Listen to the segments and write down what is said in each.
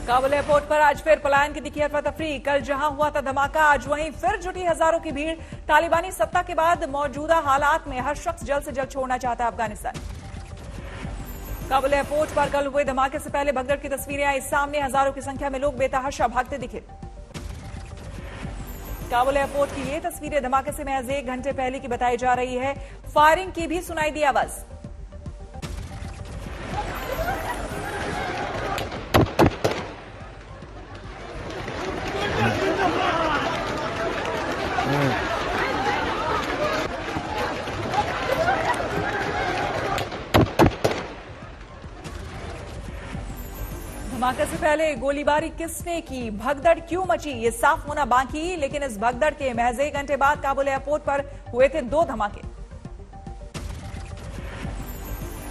Kabul airport पर आज फिर पलायन की दिखी अफरा-तफरी। कल जहां हुआ था धमाका, आज वहीं फिर जुटी हजारों की भीड़। तालिबानी सत्ता के बाद मौजूदा हालात में हर शख्स जल्द से जल्द छोड़ना चाहता है अफगानिस्तान। काबुल एयरपोर्ट पर कल हुए धमाके से पहले भगदड़ की तस्वीरें आई सामने। हजारों की संख्या में लोग बेतहाशा भागते दिखे। काबुल एयरपोर्ट की ये तस्वीरें धमाके से महज 1 घंटे पहले की बताई जा रही है। फायरिंग की भी सुनाई दी आवाज। धमाके से पहले गोलीबारी किसने की, भगदड़ क्यों मची, ये साफ होना बाकी। लेकिन इस भगदड़ के महज 1 घंटे बाद काबुल एयरपोर्ट पर हुए थे 2 धमाके।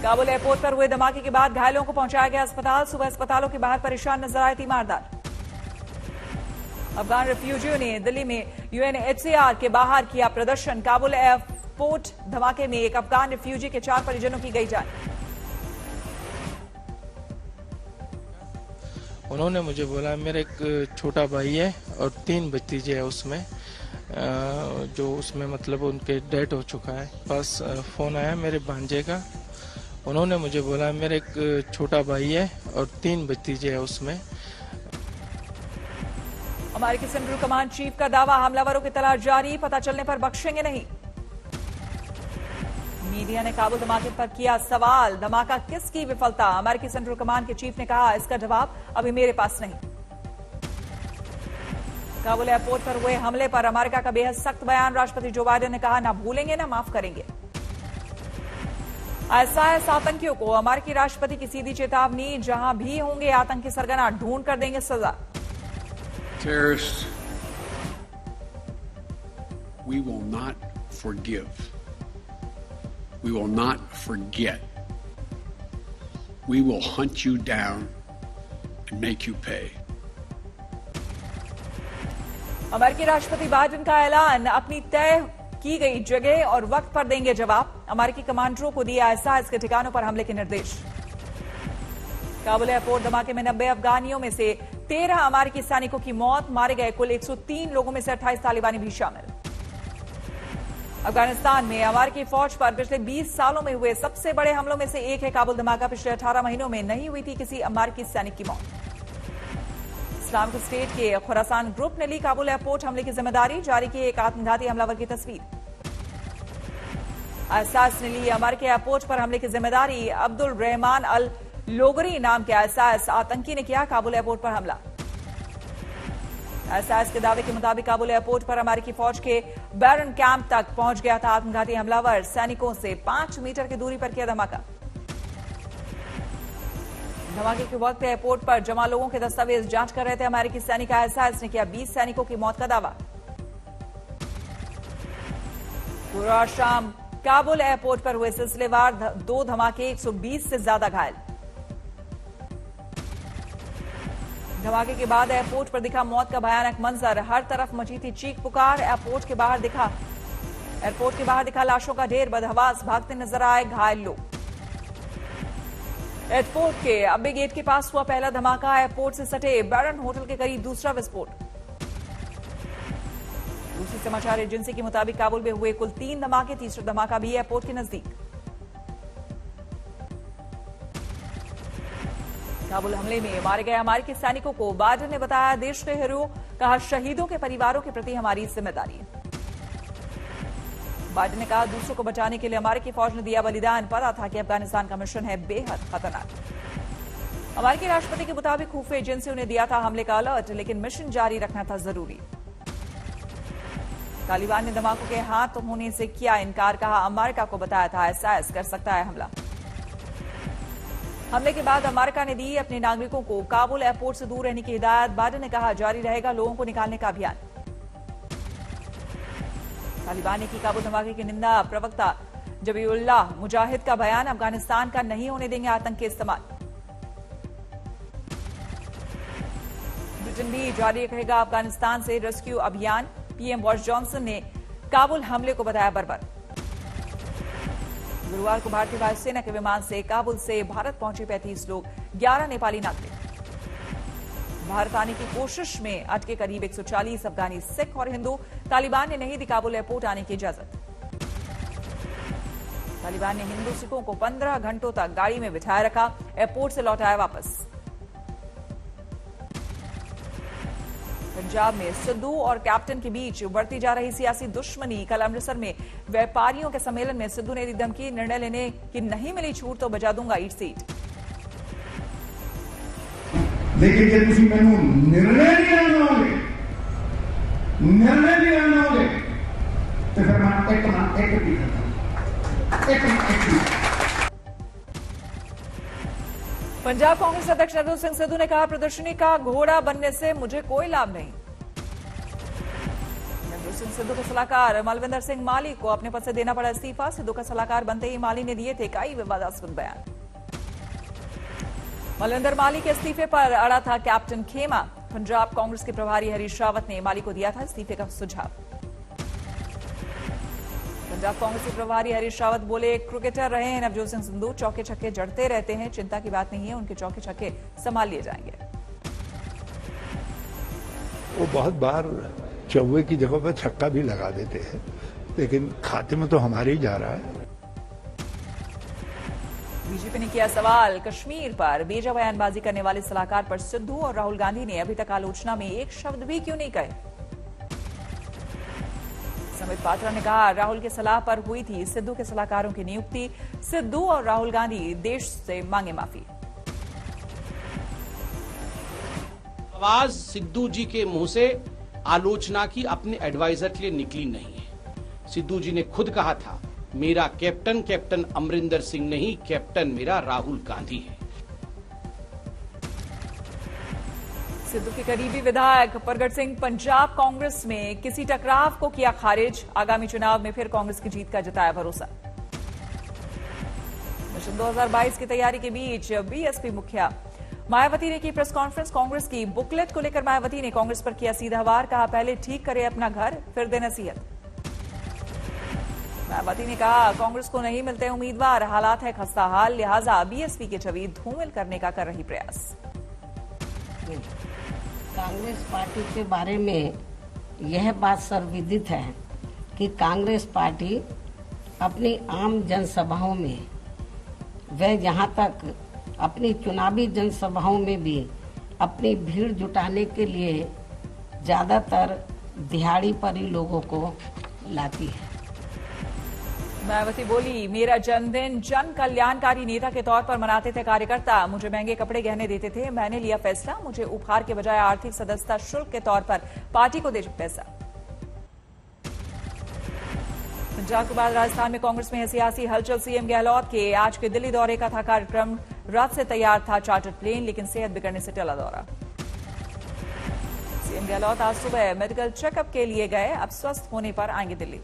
काबुल एयरपोर्ट पर हुए धमाके के बाद घायलों को पहुंचाया गया अस्पताल। सुबह अस्पतालों के बाहर परेशान नजर आए तीमारदार। अफगान रिफ्यूजियों ने दिल्ली में यूएनएचसीआर के बाहर किया प्रदर्शन। काबुल एयरपोर्ट धमाके में एक अफगान रिफ्यूजी के 4 परिजनों की गई जान। उन्होंने मुझे बोला मेरा एक छोटा भाई है और 3 भतीजे है उसमें, जो उसमें मतलब उनके डेथ हो चुका है। पास फोन आया मेरे भांजे का। उन्होंने मुझे बोला मेरा एक छोटा भाई है और 3 भतीजे है उसमें। अमेरिकी सेंट्रल कमांड चीफ का दावा, हमलावरों की तलाश जारी, पता चलने पर बख्शेंगे नहीं। मीडिया ने काबुल धमाके पर किया सवाल, धमाका किसकी विफलता। अमेरिकी सेंट्रल कमांड के चीफ ने कहा इसका जवाब अभी मेरे पास नहीं। काबुल एयरपोर्ट पर हुए हमले पर अमेरिका का बेहद सख्त बयान। राष्ट्रपति जो बाइडेन ने कहा ना भूलेंगे ना माफ करेंगे। आईएसआईएस आतंकियों को अमेरिकी राष्ट्रपति की सीधी चेतावनी, जहां भी होंगे आतंकी सरगना ढूंढ कर देंगे सजा। Terrorists, we will not forgive. We will not forget. We will hunt you down and make you pay. अमेरिकी राष्ट्रपति बाइडेन का ऐलान, अपनी तय की गई जगह और वक्त पर देंगे जवाब। अमेरिकी कमांडरों को दिए आईएसआईएस के ठिकानों पर हमले के निर्देश। काबुल एयरपोर्ट धमाके में 90 अफगानियों में से 13 अमेरिकी सैनिकों की मौत। मारे गए कुल 103 लोगों में से 28 तालिबानी भी शामिल। अफगानिस्तान में अमेरिकी फौज पर पिछले 20 सालों में हुए सबसे बड़े हमलों में से एक है काबुल धमाका। पिछले 18 महीनों में नहीं हुई थी किसी अमेरिकी सैनिक की मौत। इस्लामिक स्टेट के खुरासान ग्रुप ने ली काबुल एयरपोर्ट हमले की जिम्मेदारी। जारी की एक आत्मघाती हमलावर की तस्वीर। आईएसआईएस ने ली अमेरिकी एयरपोर्ट पर हमले की जिम्मेदारी। अब्दुल रहमान अल लोगरी नाम के आईएसआईएस आतंकी ने किया काबुल एयरपोर्ट पर हमला। आईएसआईएस के दावे के मुताबिक काबुल एयरपोर्ट पर अमेरिकी फौज के बैरन कैंप तक पहुंच गया था आत्मघाती हमलावर। सैनिकों से 5 मीटर की दूरी पर किया धमाका। धमाके के वक्त एयरपोर्ट पर जमा लोगों के दस्तावेज जांच कर रहे थे अमेरिकी सैनिक। आईएसआईएस ने किया 20 सैनिकों की मौत का दावा। पूरा शाम काबुल एयरपोर्ट पर हुए सिलसिलेवार 2 धमाके, 120 से ज्यादा घायल। धमाके के बाद एयरपोर्ट पर दिखा मौत का भयानक मंजर। हर तरफ मची थी चीख पुकार। एयरपोर्ट के बाहर दिखा लाशों का ढेर। बदहवास भागते नजर आए घायल लोग। एयरपोर्ट के अब्बे गेट के पास हुआ पहला धमाका। एयरपोर्ट से सटे बैरन होटल के करीब दूसरा विस्फोट। दूसरी समाचार एजेंसी के मुताबिक काबुल में हुए कुल 3 धमाके। तीसरा धमाका भी एयरपोर्ट के नजदीक। काबुल हमले में मारे गए अमेरिकी सैनिकों को बाइडेन ने बताया देश के हीरो। कहा शहीदों के परिवारों के प्रति हमारी जिम्मेदारी है। बाइडेन ने कहा दूसरों को बचाने के लिए अमेरिकी फौज ने दिया बलिदान। पता था कि अफगानिस्तान का मिशन है बेहद खतरनाक। अमेरिकी राष्ट्रपति के मुताबिक खुफिया एजेंसियों ने दिया था हमले का अलर्ट, लेकिन मिशन जारी रखना था जरूरी। तालिबान ने धमाकों के हाथ होने से किया इनकार। कहा अमेरिका को बताया था आईएसआईएस कर सकता है हमला। हमले के बाद अमेरिका ने दी अपने नागरिकों को काबुल एयरपोर्ट से दूर रहने की हिदायत। बाइडेन ने कहा जारी रहेगा लोगों को निकालने का अभियान। तालिबान ने की काबुल धमाके की निंदा। प्रवक्ता जबीउल्लाह मुजाहिद का बयान, अफगानिस्तान का नहीं होने देंगे आतंक के इस्तेमाल। ब्रिटेन भी जारी रहेगा अफगानिस्तान से रेस्क्यू अभियान। पीएम बोरिस जॉनसन ने काबुल हमले को बताया बर्बर। गुरुवार को भारतीय वायुसेना के विमान से काबुल से भारत पहुंचे 35 लोग, 11 नेपाली नागरिक। भारत आने की कोशिश में अटके करीब 140 अफगानी सिख और हिंदू। तालिबान ने नहीं दी काबुल एयरपोर्ट आने की इजाजत। तालिबान ने हिंदू सिखों को 15 घंटों तक गाड़ी में बिठाए रखा, एयरपोर्ट से लौटाया वापस। पंजाब में सिद्धू और कैप्टन के बीच बढ़ती जा रही सियासी दुश्मनी। कल अमृतसर में व्यापारियों के सम्मेलन में सिद्धू ने दी धमकी, निर्णय लेने की नहीं मिली छूट तो बजा दूंगा ईट सीट। लेकिन जब तुम मैनू निर्णय नहीं लेना होगे तो फिर मैं एक भी पंजाब कांग्रेस अध्यक्ष नवजोत सिंह सिद्धू ने कहा, प्रदर्शनी का घोड़ा बनने से मुझे कोई लाभ नहीं। नवजोत सिंह सिद्धू के सलाहकार मलविंदर सिंह माली को अपने पद से देना पड़ा इस्तीफा। सिद्धू का सलाहकार बनते ही माली ने दिए थे कई विवादास्पद बयान। मलविंदर माली के इस्तीफे पर अड़ा था कैप्टन खेमा। पंजाब कांग्रेस के प्रभारी हरीश रावत ने माली को दिया था इस्तीफे का सुझाव। पंजाब कांग्रेस के प्रभारी हरीश रावत बोले, क्रिकेटर रहे हैं नवजोत सिंह सिद्धू, चौके छक्के जड़ते रहते हैं, चिंता की बात नहीं है, उनके चौके छक्के संभाल लिए जाएंगे। वो बहुत बार चौवे की जगह पर छक्का भी लगा देते हैं, लेकिन खाते में तो हमारे ही जा रहा है। बीजेपी ने किया सवाल कश्मीर पर बेजा बयानबाजी करने वाले सलाहकार पर सिद्धू और राहुल गांधी ने अभी तक आलोचना में एक शब्द भी क्यों नहीं कहे। संबित पात्रा ने कहा, राहुल की सलाह पर हुई थी सिद्धू के सलाहकारों की नियुक्ति। सिद्धू और राहुल गांधी देश से मांगे माफी। आवाज सिद्धू जी के मुंह से आलोचना की अपने एडवाइजर के लिए निकली नहीं है। सिद्धू जी ने खुद कहा था, मेरा कैप्टन कैप्टन अमरिंदर सिंह नहीं, कैप्टन मेरा राहुल गांधी है। सिद्धू के करीबी विधायक प्रगट सिंह पंजाब कांग्रेस में किसी टकराव को किया खारिज। आगामी चुनाव में फिर कांग्रेस की जीत का जताया भरोसा। मिशन 2022 की तैयारी के बीच बीएसपी मुखिया मायावती ने की प्रेस कॉन्फ्रेंस। कांग्रेस की बुकलेट को लेकर मायावती ने कांग्रेस पर किया सीधा वार। कहा, पहले ठीक करे अपना घर फिर दे नसीहत। मायावती ने कहा, कांग्रेस को नहीं मिलते उम्मीदवार, हालात है खस्ता हाल, लिहाजा बीएसपी की छवि धूमिल करने का कर रही प्रयास। कांग्रेस पार्टी के बारे में यह बात सर्वविदित है कि कांग्रेस पार्टी अपनी आम जनसभाओं में व यहाँ तक अपनी चुनावी जनसभाओं में भी अपनी भीड़ जुटाने के लिए ज्यादातर दिहाड़ी पर ही लोगों को लाती है। मायावती बोली, मेरा जन्मदिन जन कल्याणकारी नेता के तौर पर मनाते थे कार्यकर्ता, मुझे महंगे कपड़े गहने देते थे, मैंने लिया फैसला, मुझे उपहार के बजाय आर्थिक सदस्यता शुल्क के तौर पर पार्टी को दे पैसा। पंजाब के बाद राजस्थान में कांग्रेस में सियासी हलचल। सीएम गहलोत के आज के दिल्ली दौरे का था कार्यक्रम। रात से तैयार था चार्टर्ड प्लेन, लेकिन सेहत बिगड़ने से टला दौरा। सीएम गहलोत आज सुबह मेडिकल चेकअप के लिए गए, अब स्वस्थ होने पर आएंगे दिल्ली।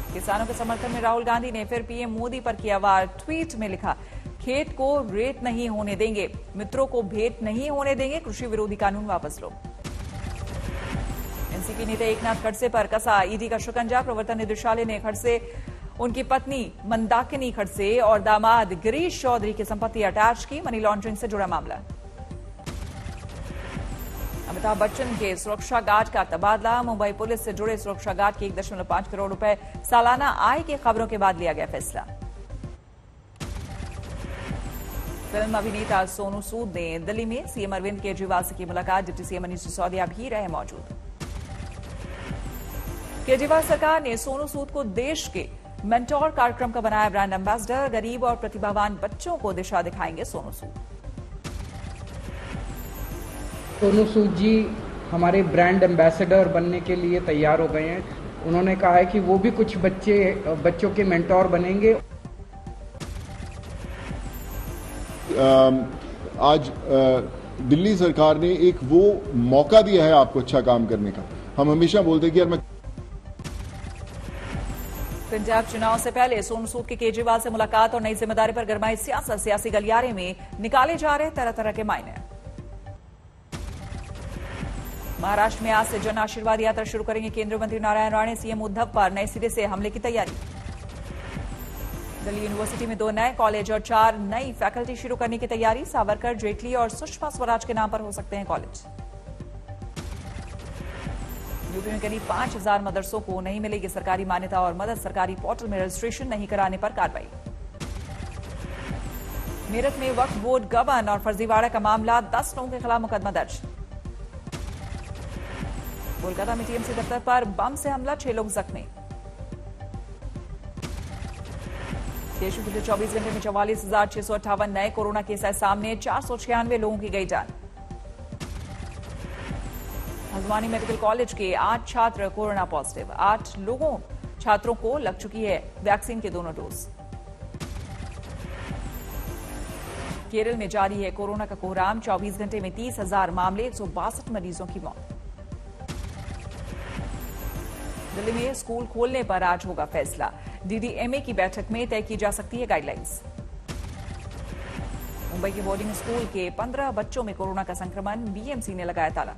किसानों के समर्थन में राहुल गांधी ने फिर पीएम मोदी पर किया वार। ट्वीट में लिखा, खेत को रेत नहीं होने देंगे, मित्रों को भेंट नहीं होने देंगे, कृषि विरोधी कानून वापस लो। एनसीपी नेता एकनाथ खड़से पर कसा ईडी का शिकंजा। प्रवर्तन निदेशालय ने खड़से, उनकी पत्नी मंदाकिनी खड़से और दामाद गिरीश चौधरी की संपत्ति अटैच की। मनी लॉन्ड्रिंग से जुड़ा मामला। अमिताभ बच्चन के सुरक्षा गार्ड का तबादला। मुंबई पुलिस से जुड़े सुरक्षा गार्ड की 1.5 करोड़ रुपए सालाना आय की खबरों के बाद लिया गया फैसला। फिल्म अभिनेता सोनू सूद ने दिल्ली में सीएम अरविंद केजरीवाल से की मुलाकात। डिप्टी सीएम मनीष सिसोदिया भी रहे मौजूद। केजरीवाल सरकार ने सोनू सूद को देश के मेंटोर कार्यक्रम का बनाया ब्रांड एम्बेसडर। गरीब और प्रतिभावान बच्चों को दिशा दिखाएंगे सोनू सूद। सोनू सूद जी हमारे ब्रांड एम्बेसडर बनने के लिए तैयार हो गए हैं। उन्होंने कहा है कि वो भी कुछ बच्चों के मेंटोर बनेंगे। आज दिल्ली सरकार ने एक वो मौका दिया है आपको अच्छा काम करने का। हम हमेशा बोलते हैं कि यार मैं पंजाब चुनाव से पहले सोनू सूद की केजरीवाल से मुलाकात और नई जिम्मेदारी पर गरमाई सियासत। सियासी गलियारे में निकाले जा रहे तरह तरह के मायने। महाराष्ट्र में आज से जन आशीर्वाद यात्रा शुरू करेंगे केंद्रीय मंत्री नारायण राणे। सीएम उद्धव पर नए सिरे से हमले की तैयारी। दिल्ली यूनिवर्सिटी में 2 नए कॉलेज और 4 नई फैकल्टी शुरू करने की तैयारी। सावरकर, जेटली और सुषमा स्वराज के नाम पर हो सकते हैं कॉलेज। यूपी में करीब 5000 मदरसों को नहीं मिलेगी सरकारी मान्यता और मदद सरकारी पोर्टल में रजिस्ट्रेशन नहीं कराने पर कार्रवाई। मेरठ में वक्फ बोर्ड गबन और फर्जीवाड़ा का मामला, 10 लोगों के खिलाफ मुकदमा दर्ज। कोलकाता में टीएमसी दफ्तर पर बम से हमला, 6 लोग जख्मी। देश में पिछले 24 घंटे में 44,658 नए कोरोना केस आए सामने, 496 लोगों की गई जान। हल्द्वानी मेडिकल कॉलेज के 8 छात्र कोरोना पॉजिटिव, 8 छात्रों को लग चुकी है वैक्सीन के दोनों डोज। केरल में जारी है कोरोना का कोहराम, 24 घंटे में 30,000 मामले, 162 मरीजों की मौत। दिल्ली में स्कूल खोलने पर आज होगा फैसला, डीडीएमए की बैठक में तय की जा सकती है गाइडलाइंस। मुंबई के बोर्डिंग स्कूल के 15 बच्चों में कोरोना का संक्रमण, बीएमसी ने लगाया ताला।